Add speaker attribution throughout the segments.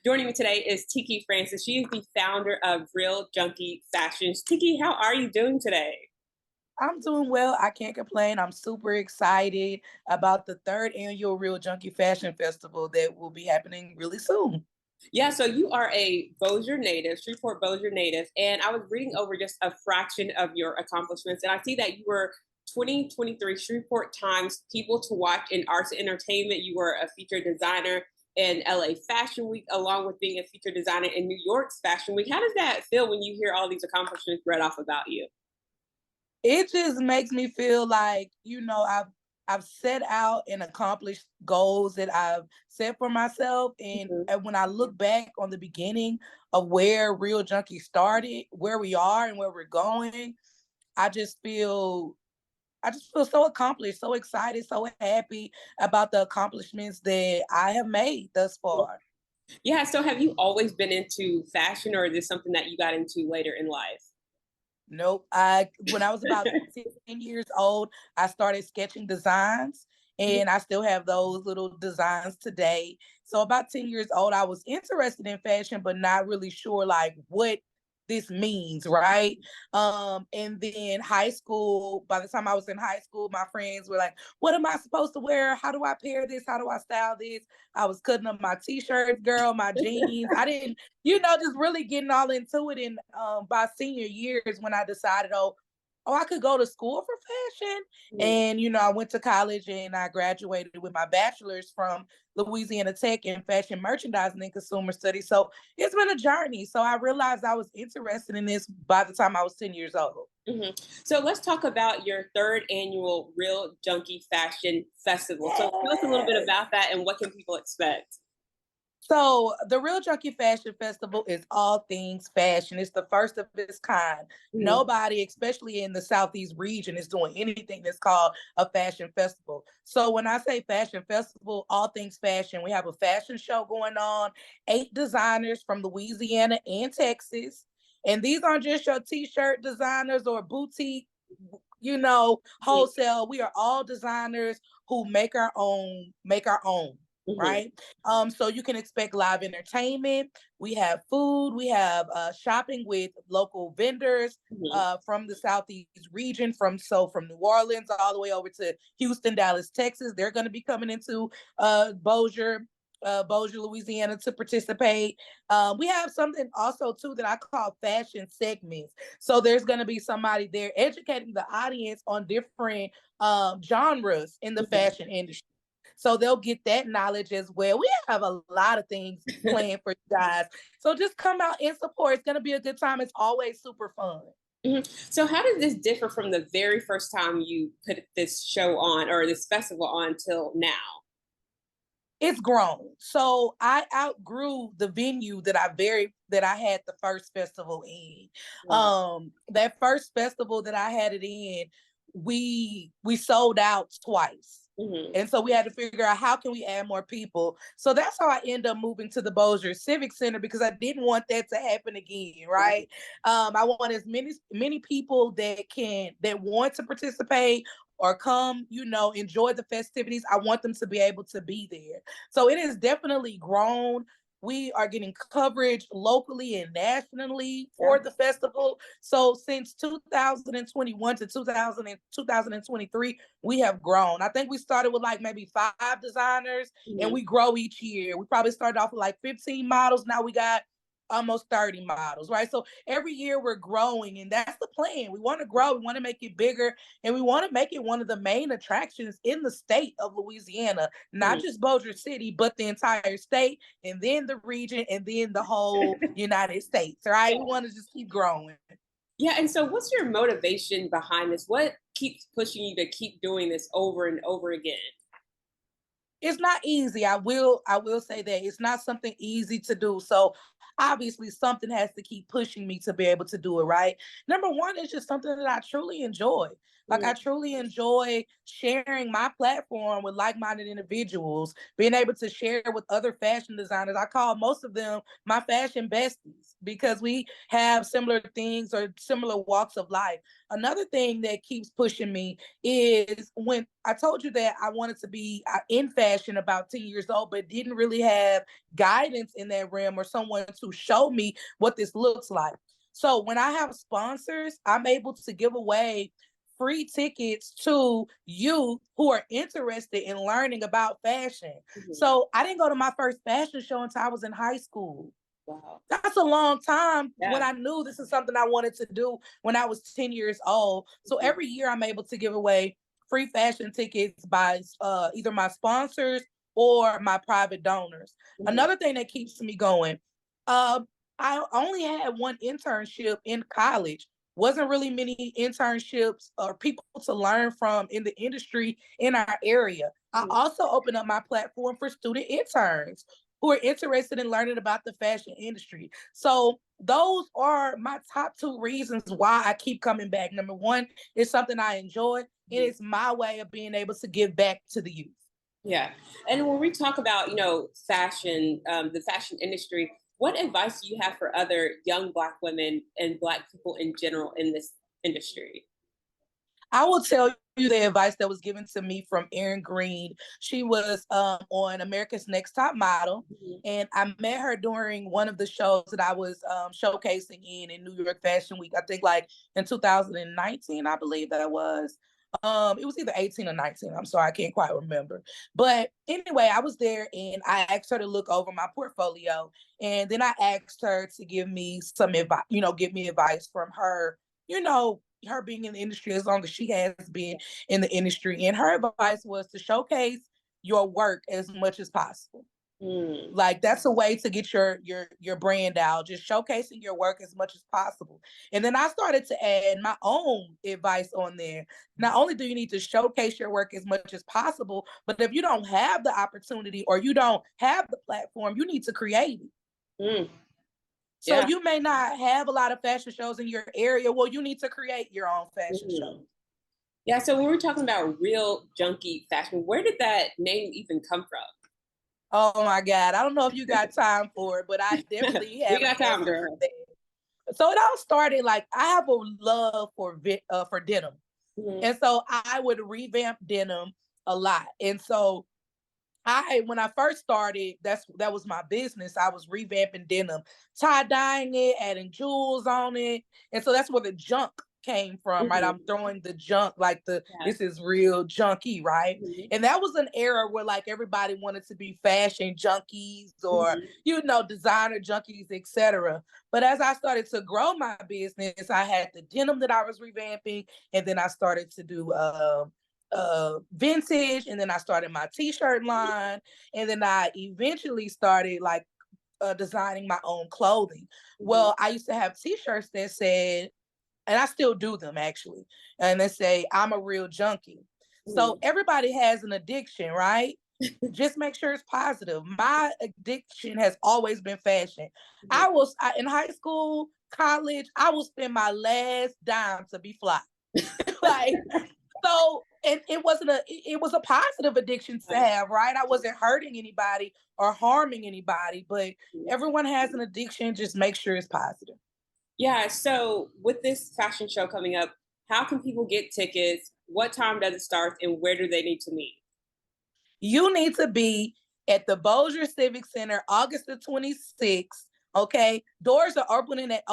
Speaker 1: Joining me today is Tki Francis. She is the founder of Real Junkie Fashions. Tiki, how are you doing today?
Speaker 2: I'm doing well. I can't complain. I'm super excited about the third annual Real Junkie Fashion Festival that will be happening really soon.
Speaker 1: Yeah, so you are a Bossier native, Shreveport Bossier native, and I was reading over just a fraction of your accomplishments, and I see that you were 2023 Shreveport Times People to Watch in Arts and Entertainment. You were a featured designer in LA Fashion Week, along with being a featured designer in New York's Fashion Week. How does that feel when you hear all these accomplishments read off about you?
Speaker 2: It just makes me feel like, I've set out and accomplished goals that I've set for myself. And,
Speaker 1: Mhm.
Speaker 2: and when I look back on the beginning of where Real Junkie started, where we are and where we're going, I just feel I just feel so accomplished, so excited, so happy about the accomplishments that I have made thus far.
Speaker 1: Yeah, so have you always been into fashion, or is this something that you got into later in life?
Speaker 2: Nope. I When I was about 10 years old, I started sketching designs and I still have those little designs today. So about 10 years old, I was interested in fashion, but not really sure like what this means, right? And then high school, by the time I was in high school, my friends were like, what am I supposed to wear? How do I pair this? How do I style this? I was cutting up my t-shirts, girl, my jeans. I didn't just really getting all into it. And by senior years, when I decided, I could go to school for fashion.
Speaker 1: Mhm.
Speaker 2: And, I went to college and I graduated with my bachelor's from Louisiana Tech in fashion merchandising and consumer studies. So it's been a journey. So I realized I was interested in this by the time I was 10 years old.
Speaker 1: So let's talk about your third annual Real Junkie Fashion Festival. So tell us a little bit
Speaker 2: Yes.
Speaker 1: about that and what can people expect?
Speaker 2: So the Real Junkie Fashion Festival is all things fashion. It's the first of its kind.
Speaker 1: Mhm.
Speaker 2: Nobody, especially in the Southeast region, is doing anything that's called a fashion festival. So when I say fashion festival, all things fashion, we have a fashion show going on, 8 designers from Louisiana and Texas. And these aren't just your t-shirt designers or boutique, wholesale. We are all designers who make our own,
Speaker 1: Mhm.
Speaker 2: right? So you can expect live entertainment. We have food. We have shopping with local vendors
Speaker 1: Mhm.
Speaker 2: from the Southeast region, from New Orleans all the way over to Houston, Dallas, Texas. They're going to be coming into Bossier, Louisiana to participate. We have something also too that I call fashion segments. So there's going to be somebody there educating the audience on different genres in the
Speaker 1: Mhm.
Speaker 2: fashion industry. So they'll get that knowledge as well. We have a lot of things planned for you guys. So just come out and support. It's going to be a good time. It's always super fun.
Speaker 1: Mhm. So how does this differ from the very first time you put this show on or this festival on till now?
Speaker 2: It's grown. So I outgrew the venue that I had the first festival in.
Speaker 1: Wow.
Speaker 2: That first festival that I had it in, we sold out twice.
Speaker 1: Mhm.
Speaker 2: And so we had to figure out how can we add more people. So that's how I ended up moving to the Bossier Civic Center because I didn't want that to happen again, right? I want as many people that want to participate or come, enjoy the festivities. I want them to be able to be there. So it has definitely grown. We are getting coverage locally and nationally
Speaker 1: Yeah.
Speaker 2: for the festival. So since 2021 to 2023, we have grown. I think we started with like maybe 5 designers and
Speaker 1: Mhm.
Speaker 2: we grow each year. We probably started off with like 15 models. Now we got almost 30 models, right? So every year we're growing and that's the plan. We want to grow, we want to make it bigger, and we want to make it one of the main attractions in the state of Louisiana, not
Speaker 1: Mhm.
Speaker 2: just Bossier City, but the entire state and then the region and then the whole United States, right? We want to just keep growing.
Speaker 1: Yeah, and so what's your motivation behind this? What keeps pushing you to keep doing this over and over again?
Speaker 2: It's not easy. I will say that it's not something easy to do. So obviously something has to keep pushing me to be able to do it, right? Number one, it's just something that I truly enjoy. Like I
Speaker 1: Mhm.
Speaker 2: truly enjoy sharing my platform with like-minded individuals, being able to share with other fashion designers. I call most of them my fashion besties because we have similar things or similar walks of life. Another thing that keeps pushing me is when I told you that I wanted to be in fashion about 10 years old, but didn't really have guidance in that realm or someone to show me what this looks like. So when I have sponsors, I'm able to give away free tickets to youth who are interested in learning about fashion.
Speaker 1: Mhm.
Speaker 2: So I didn't go to my first fashion show until I was in high school.
Speaker 1: Wow.
Speaker 2: That's a long time when
Speaker 1: Yeah.
Speaker 2: I knew this is something I wanted to do when I was 10 years old. So
Speaker 1: Mhm.
Speaker 2: every year I'm able to give away free fashion tickets by either my sponsors or my private donors.
Speaker 1: Mhm.
Speaker 2: Another thing that keeps me going, uh, I only had one internship in college. Wasn't really many internships or people to learn from in the industry in our area. I
Speaker 1: Mhm.
Speaker 2: also opened up my platform for student interns who are interested in learning about the fashion industry. So those are my top two reasons why I keep coming back. Number one, it's something I enjoy, and it's my way of being able to give back to the youth.
Speaker 1: Yeah. And when we talk about, fashion, the fashion industry, what advice do you have for other young Black women and Black people in general in this industry?
Speaker 2: I will tell you the advice that was given to me from Erin Green. She was on America's Next Top Model,
Speaker 1: Mhm.
Speaker 2: and I met her during one of the shows that I was showcasing in New York Fashion Week. I think like in 2019, I believe that was. It was either 18 or 19. I'm sorry, I can't quite remember. But anyway, I was there and I asked her to look over my portfolio. And then I asked her to give me some advice, give me advice from her, her being in the industry as long as she has been in the industry. And her advice was to showcase your work as much as possible.
Speaker 1: Mm.
Speaker 2: Like that's a way to get your brand out, just showcasing your work as much as possible. And then I started to add my own advice on there. Not only do you need to showcase your work as much as possible, but if you don't have the opportunity or you don't have the platform, you need to create it.
Speaker 1: Mm.
Speaker 2: So
Speaker 1: Yeah.
Speaker 2: you may not have a lot of fashion shows in your area. Well, you need to create your own fashion show.
Speaker 1: Mhm. Yeah. So when we're talking about real junkie fashion, where did that name even come from?
Speaker 2: Oh my God. I don't know if you got time for it, but I definitely
Speaker 1: We
Speaker 2: have an
Speaker 1: got time,
Speaker 2: answer for
Speaker 1: girl.
Speaker 2: that. So it all started like I have a love for denim.
Speaker 1: Mhm.
Speaker 2: And so I would revamp denim a lot. And so when I first started, that was my business. I was revamping denim, tie dyeing it, adding jewels on it, and so that's where the junk came from, right? I'm
Speaker 1: Mhm.
Speaker 2: throwing the junk, like
Speaker 1: Yeah.
Speaker 2: this is real junky, right?
Speaker 1: Mhm.
Speaker 2: And that was an era where like everybody wanted to be fashion junkies or
Speaker 1: Mhm.
Speaker 2: designer junkies, etc. But as I started to grow my business, I had the denim that I was revamping, and then I started to do vintage, and then I started my t-shirt line, and then I eventually started like designing my own clothing.
Speaker 1: Mhm.
Speaker 2: Well, I used to have t-shirts that said, and I still do them actually, and they say I'm a real junkie. So
Speaker 1: Mhm.
Speaker 2: everybody has an addiction, right? Just make sure it's positive. My addiction has always been fashion.
Speaker 1: Mhm.
Speaker 2: In high school, college, I will spend my last dime to be fly. Like, so, and it was a positive addiction to
Speaker 1: Right.
Speaker 2: have, right? I wasn't hurting anybody or harming anybody, but
Speaker 1: Mhm.
Speaker 2: everyone has an addiction. Just make sure it's positive.
Speaker 1: Yeah. So with this fashion show coming up, how can people get tickets? What time does it start, and where do they need to meet?
Speaker 2: You need to be at the Bossier Civic Center, August the 26th. Okay. Doors are opening at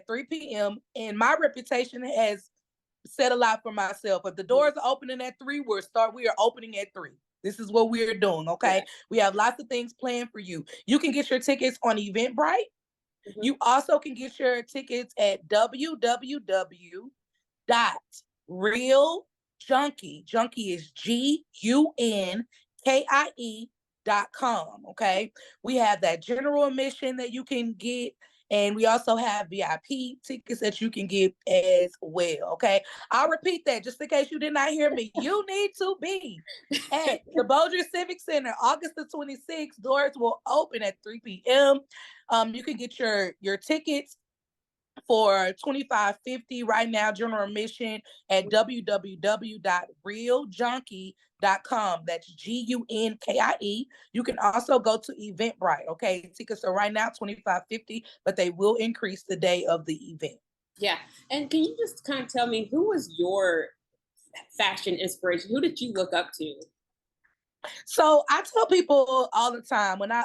Speaker 2: 3 p.m. And my reputation has said a lot for myself. If the doors are opening at 3, we are opening at 3. This is what we're doing.
Speaker 1: Yeah.
Speaker 2: Okay. We have lots of things planned for you. You can get your tickets on Eventbrite.
Speaker 1: Mhm.
Speaker 2: You also can get your tickets at www.realjunkie. Junkie is GUNKIE.com. Okay. We have that general admission that you can get. And we also have VIP tickets that you can get as well. Okay. I'll repeat that just in case you did not hear me. You need to be at the Bossier Civic Center, August the 26th. Doors will open at 3 p.m. You can get your tickets for $25.50 right now, general admission at www.realjunkie.com. That's GUNKIE. You can also go to Eventbrite. Okay, tickets are right now $25.50, but they will increase the day of the event.
Speaker 1: Yeah. And can you just kind of tell me who was your fashion inspiration? Who did you look up to?
Speaker 2: So I tell people all the time when I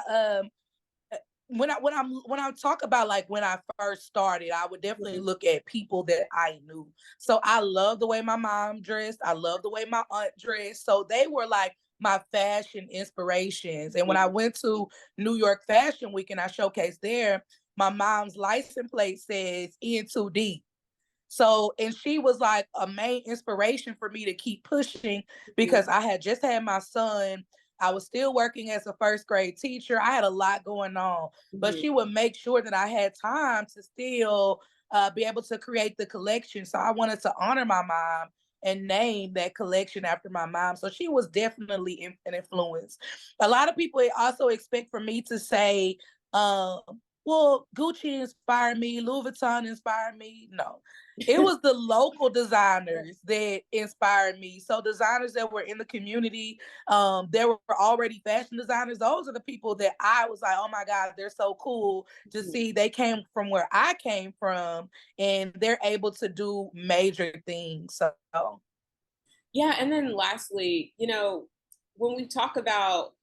Speaker 2: talk about like when I first started, I would definitely
Speaker 1: Mhm.
Speaker 2: look at people that I knew. So I love the way my mom dressed. I love the way my aunt dressed. So they were like my fashion inspirations. And when I went to New York Fashion Week and I showcased there, my mom's license plate says N2D. So, and she was like a main inspiration for me to keep pushing
Speaker 1: Mhm.
Speaker 2: because I had just had my son. I was still working as a first grade teacher. I had a lot going on, but
Speaker 1: Mhm.
Speaker 2: she would make sure that I had time to still be able to create the collection. So I wanted to honor my mom and name that collection after my mom. So she was definitely an influence. A lot of people also expect for me to say, well, Gucci inspired me, Louis Vuitton inspired me. No, it was the local designers that inspired me. So designers that were in the community, there were already fashion designers. Those are the people that I was like, oh my God, they're so cool to
Speaker 1: Mhm.
Speaker 2: see. They came from where I came from and they're able to do major things. So
Speaker 1: Yeah, and then lastly, when we talk about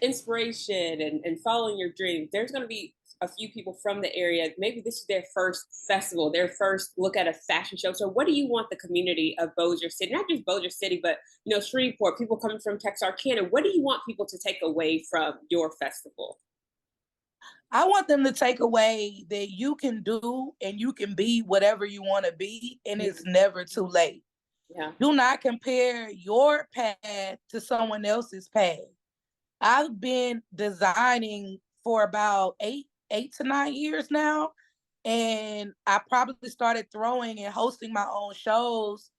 Speaker 1: inspiration and following your dreams, there's going to be a few people from the area. Maybe this is their first festival, their first look at a fashion show. So, what do you want the community of Bossier City, not just Bossier City, but Shreveport, people coming from Texarkana? What do you want people to take away from your festival?
Speaker 2: I want them to take away that you can do and you can be whatever you want to be, and it's
Speaker 1: Mhm.
Speaker 2: never too late.
Speaker 1: Yeah.
Speaker 2: Do not compare your path to someone else's path. I've been designing for about 8 to 9 years now. And I probably started throwing and hosting my own shows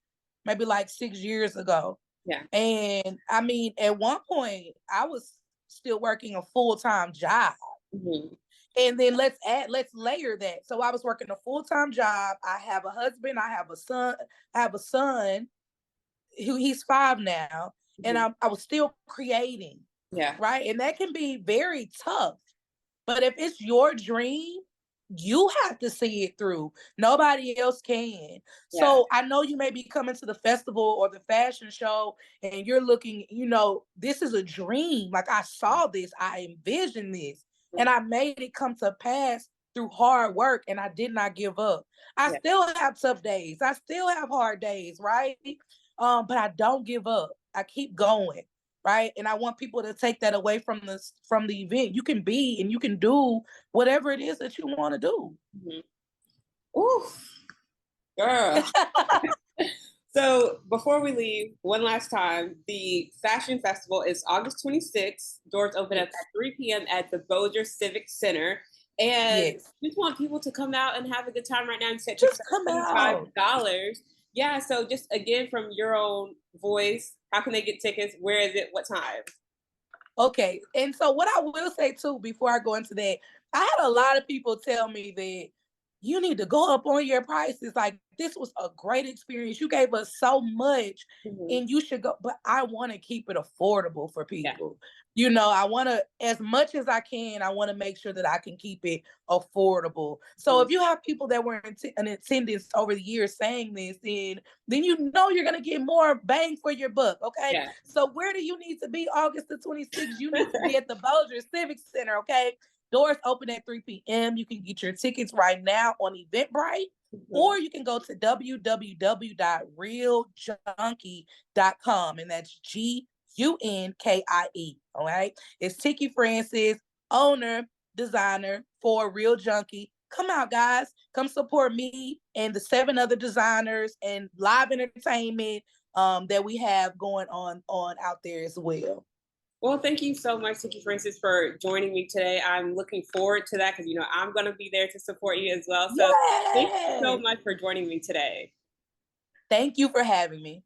Speaker 2: maybe like 6 years ago.
Speaker 1: Yeah.
Speaker 2: And I mean, at one point, I was still working a full-time job.
Speaker 1: Hmm.
Speaker 2: And then let's layer that. So I was working a full-time job. I have a husband, I have a son who he's 5 now, and
Speaker 1: Hmm.
Speaker 2: I was still creating,
Speaker 1: Yeah.
Speaker 2: right? And that can be very tough. But if it's your dream, you have to see it through. Nobody else can.
Speaker 1: Yeah.
Speaker 2: So I know you may be coming to the festival or the fashion show and you're looking, this is a dream. Like I saw this, I envisioned this, and I made it come to pass through hard work and I did not give up. I
Speaker 1: Yeah.
Speaker 2: still have tough days. I still have hard days, right? But I don't give up. I keep going, right? And I want people to take that away from the event. You can be and you can do whatever it is that you want to do.
Speaker 1: Hmm. Ooh, girl. So before we leave, one last time, the fashion festival is August 26th. Doors open up
Speaker 2: Yes.
Speaker 1: at 3 p.m. at the Bossier Civic Center. And
Speaker 2: Yes.
Speaker 1: we just want people to come out and have a good time right now. You said tickets
Speaker 2: Just
Speaker 1: are
Speaker 2: come out.
Speaker 1: $25. Yeah, so just again from your own voice, how can they get tickets? Where is it? What time?
Speaker 2: Okay. And so what I will say too, before I go into that, I had a lot of people tell me that you need to go up on your prices. Like this was a great experience. You gave us so much
Speaker 1: Hmm.
Speaker 2: and you should go. But I want to keep it affordable for
Speaker 1: Yeah.
Speaker 2: people. I want to, as much as I can, I want to make sure that I can keep it affordable. So
Speaker 1: Mhm.
Speaker 2: if you have people that were in attendance over the years saying this, then you're going to get more bang for your buck. Okay.
Speaker 1: Yeah.
Speaker 2: So where do you need to be August the 26th? You need to be at the Bossier Civic Center, okay? Doors open at 3 p.m. You can get your tickets right now on Eventbrite,
Speaker 1: Mhm.
Speaker 2: or you can go to www.realjunkie.com, and that's Gunkie. All right. It's Tki Francis, owner, designer for Real Junkie. Come out, guys. Come support me and the 7 other designers and live entertainment that we have going on out there as well.
Speaker 1: Well, thank you so much, Tiki Francis, for joining me today. I'm looking forward to that because I'm going to be there to support you as well. So thank you so
Speaker 2: Yes.
Speaker 1: much for joining me today.
Speaker 2: Thank you for having me.